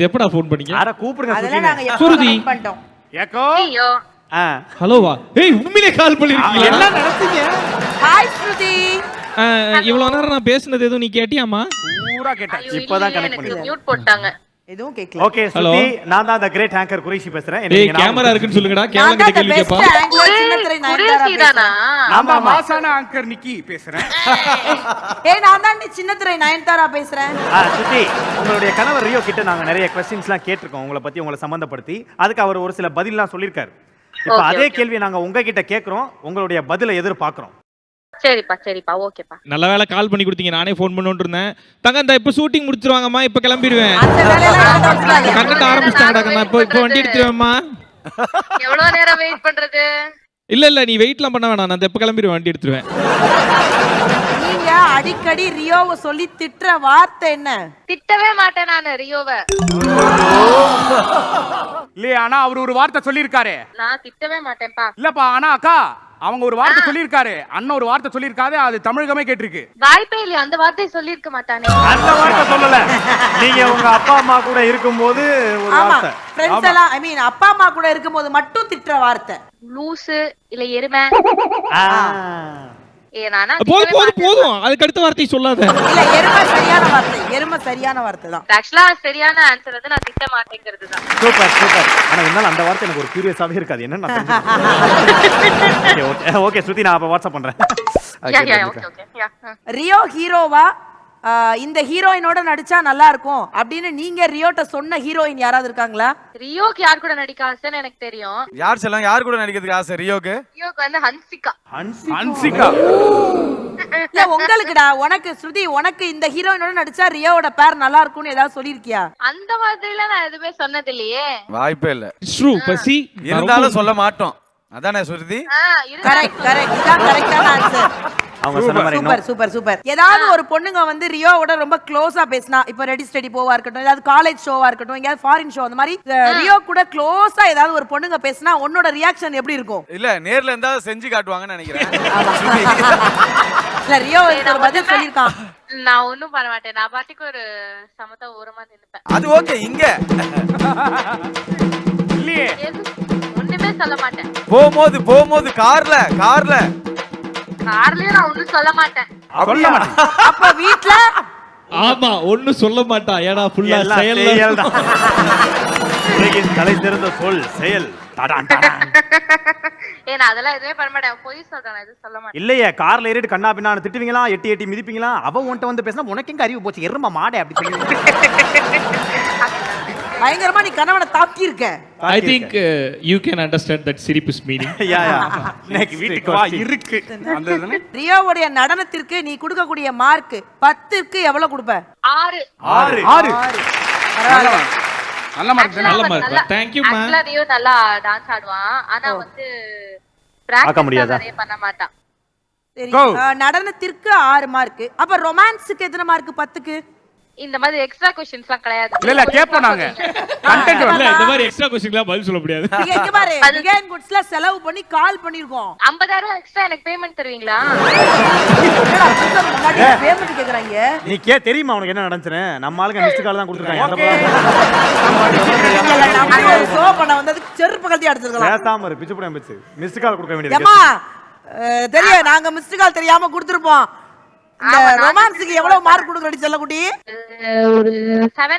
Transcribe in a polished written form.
எப்படா ஃபோன் பண்ணீங்க? அட கூப்பிடுங்க அதெல்லாம் நாங்க எப்போ சுருதி. கனெக்ட் பண்ணிட்டோம். ஏக்கோ ஹலோவா? ஏய் உண்மையிலே கால் பண்ணிருக்கீங்க. என்ன நடந்தீங்க? ஹாய் ஸ்ருதி. இவ்வளவு நேரம் நான் பேசுனது எதுவும் நீ கேட்டியாமா? பூரா கேட்டேன். இப்போதான் கனெக்ட் பண்ணி. மியூட் போட்டாங்க. எதுவும் கேட்கல. ஓகே ஸ்ருதி, நான் தான் அந்த கிரேட் ஆங்கர் குரேஷி பேசுறேன். ஏய் கேமரா இருக்குன்னு சொல்லுங்கடா. கேமரா கிட்ட கேள்வி கேப்பா. ஆமா மாசான ஆங்கர் நிக்கி பேசுறேன். ஏய் நான் தான் சின்னத்துறை நயன்தாரா பேசுறேன். ஸ்ருதி, உங்களுடைய கணவர் ரியோ கிட்ட நாங்க நிறைய क्वेश्चंसலாம் கேட்டிருக்கோம் உங்களை பத்தி, உங்களை சம்பந்தப்படுத்தி. அதுக்கு அவர் ஒரு சில பதில்லாம் சொல்லிருக்காரு. இப்போ அதே கேள்வி நாங்க உங்ககிட்ட கேக்குறோம். உங்களுடைய பதிலை எதிர்பார்க்கிறோம். சரிப்பா ஓகேப்பா. நல்ல வேளை கால் பண்ணி கொடுத்தீங்க. நானே ஃபோன் பண்ணனும்னு இருந்தேன். தங்க இந்த இப்ப ஷூட்டிங் முடிச்சிருவாங்கம்மா. இப்ப கிளம்பிடுவேன். அந்த வேலையெல்லாம் நடந்துடாது. கண்டென்ட் ஆரம்பிச்சிட்டாங்கடா. நான் இப்போ வண்டி எடுத்துறேன்மா. எவ்வளவு நேரம் வெயிட் பண்றது? இல்ல நீ வெயிட்லாம் பண்ண வேணாம். நான் இப்ப கிளம்பிடுவேன். வண்டி எடுத்துருவேன். நீங்க அடிக்கடி ரியோவை சொல்லி திட்டுற வார்த்தை என்ன? திட்டவே மாட்டேன் நான் ரியோவை. இல்லையா, ஆனா அவர் ஒரு வார்த்தை சொல்லிருக்காரு. நான் திட்டவே மாட்டேன்ப்பா. இல்லப்பா, ஆனா அக்கா அவங்க ஒரு வார்த்தை சொல்லிருக்காரு. அண்ணன் ஒரு வார்த்தை சொல்லிருக்காரு. அது தமிழகமே கேட்டிருக்கு. வாய்ப்பே இல்லையா? அந்த வார்த்தையை சொல்லியிருக்க மாட்டானே. அந்த வார்த்தை சொல்லல. நீங்க உங்க அப்பா அம்மா கூட இருக்கும்போது ஒரு ஆமா வார்த்தை. ஃப்ரெண்ட்ஸ் எல்லாம் ஐ மீன் அப்பா அம்மா கூட இருக்கும்போது மட்டும் திட்டுற வார்த்தை. லூசு இல்ல எருமை. நானா போதும். அதுக்கு அடுத்த வார்த்தை சொல்லாத. இல்ல எருமை சரியான வார்த்தை தான். ஆக்சுவலா சரியான ஆன்சர் வந்து நான் திட்ட மாட்டேங்கிறது தான். சூப்பர். ஆனா இருந்தாலும் அந்த வார்த்தை எனக்கு ஒரு கியூரியஸாவே இருக்காது. என்ன ஓகே ஸ்ருதி, நான் அப்ப வாட்ஸ்அப் பண்றேன். ரியோ ஹீரோவா இந்த ஹீரோயினோட நடிச்சா நல்லா இருக்கும் அப்படின்னு நீங்க ரியோட்ட சொன்ன ஹீரோயின் யாராவது இருக்காங்களா? ரியோக்கு யார் கூட நடிக்க ஆசைன்னு எனக்கு தெரியும். யார் சொல்லுங்க, யார் கூட நடிக்கிறதுக்கு ஆசை ரியோக்கு? ரியோக்கு வந்து ஹன்சிகா. இல்ல உங்களுக்குடா, உனக்கு ஸ்ருதி, உனக்கு இந்த ஹீரோயினோட நடிச்சா ரியோவோட பேர் நல்லா இருக்கும்னு ஏதாவது சொல்லிருக்கியா? அந்த மாதிரிலாம் நான் எதுவுமே சொன்னது இல்லையே. வாய்ப்பே இல்ல. ட்ரூ பசி இருந்தாலும் சொல்ல மாட்டோம். அதானே சுருதி? கரெக்ட் இதான் கரெக்டான ஆன்சர். அவங்க சொன்ன மாதிரி சூப்பர். ஏதாவது ஒரு பொண்ணுங்க வந்து ரியோவோட ரொம்ப க்ளோஸா பேசினா, இப்ப ரெடி ஸ்டடி போவா இருக்கட்டும், ஏதாவது காலேஜ் ஷோவா இருக்கட்டும், எங்கயாவது ஃபாரின் ஷோ, அந்த மாதிரி ரியோ கூட க்ளோஸா ஏதாவது ஒரு பொண்ணுங்க பேசினா உன்னோட ரியாக்ஷன் எப்படி இருக்கும்? இல்ல நேர்ல இருந்தா செஞ்சு காட்டுவாங்கன்னு நினைக்கிறேன். இல்ல ரியோ ஒரு பதில் சொல்லிருக்கான். நான் ஒண்ணும் பண்ண மாட்டேன். நான் பாட்டுக்கு ஒரு சமத்தா ஓரமா நின்னுப்பேன். அது ஓகே. இங்க இல்லையே, ஒண்ணுமே சொல்ல மாட்டேன். போகும்போது கார்ல கார்லயே நான் ஒண்ணும் சொல்ல மாட்டேன். அப்ப வீட்ல ஆமா ஒண்ணும் சொல்ல மாட்டா. ஏன்னா ஃபுல்லா செயல் தான். தலை திறந்த சொல் செயல். ஏன்னா அதெல்லாம் எதுவுமே பண்ண மாட்டேன். பொய் சொல்றேன், எதுவும் சொல்ல மாட்டேன். இல்லையே, கார்ல ஏறிட்டு கண்ணா பின்னா திட்டுவீங்களா, எட்டி மிதிப்பீங்களா? அவ உன்ட்ட வந்து பேசினா உனக்கு எங்க அறிவு போச்சு, எரும மாடே அப்படி சொல்லி பயங்கரமா நீ கணவனை தாக்கி இருக்க. I think you can understand that சிரிப்பு meaning. இன்னைக்கு வீட்டுக்கு வா இருக்கு. அந்த இதுல ரியோவுடைய நடனத்திற்கு நீ கொடுக்கக்கூடிய மார்க் 10க்கு எவ்வளவு கொடுப்ப? 6. பரவாயில்லை. நல்ல மார்க். நல்ல மார்க். Thank you man. ஆக்சுவலா ரியோ நல்லா டான்ஸ் ஆடுவான். ஆனா வந்து பிராக்டிஸ் நிறைய பண்ண மாட்டான். சரி, நடனத்திற்கு 6 மார்க். அப்ப ரொமான்ஸ்க்கு எத்தனை மார்க் 10க்கு? இந்த மாதிரி எக்ஸ்ட்ரா क्वेश्चंसலாம் கிடையாது. இல்ல கேப்போம் நாங்க. கண்டென்ட் இல்ல இந்த மாதிரி எக்ஸ்ட்ரா क्वेश्चनலாம் பதில் சொல்ல முடியாது. நீங்க இங்க பாரு, டிகைன் குட்ஸ்ல செலவு பண்ணி கால் பண்ணிருக்கோம். 50000 எக்ஸ்ட்ரா எனக்கு பேமெண்ட் தருவீங்களா? என்னடா புதுசா முன்னாடி பேமெண்ட் கேக்குறாங்க. நீ தெரியுமா உனக்கு என்ன நடந்துச்சு? நம்ம ஆளுங்க மிஸ்ட் கால் தான் கொடுத்துருக்காங்க. நம்ம ஒரு ஷோ பண்ண வந்ததுக்கு செருப்பு கழட்டி அடிச்சிருக்கலாம். பேசாம இரு, பிச்சு புடியா பிச்சு. மிஸ்ட் கால் கொடுக்க வேண்டியது. ஏமா தெரியும், நாங்க மிஸ்ட் கால் தெரியாம கொடுத்துருப்போம். இந்த ரொமான்ஸ்க்கு எவ்வளவு மார்க் கொடுக்கறடி செல்லக்குட்டி? ஒரு 7.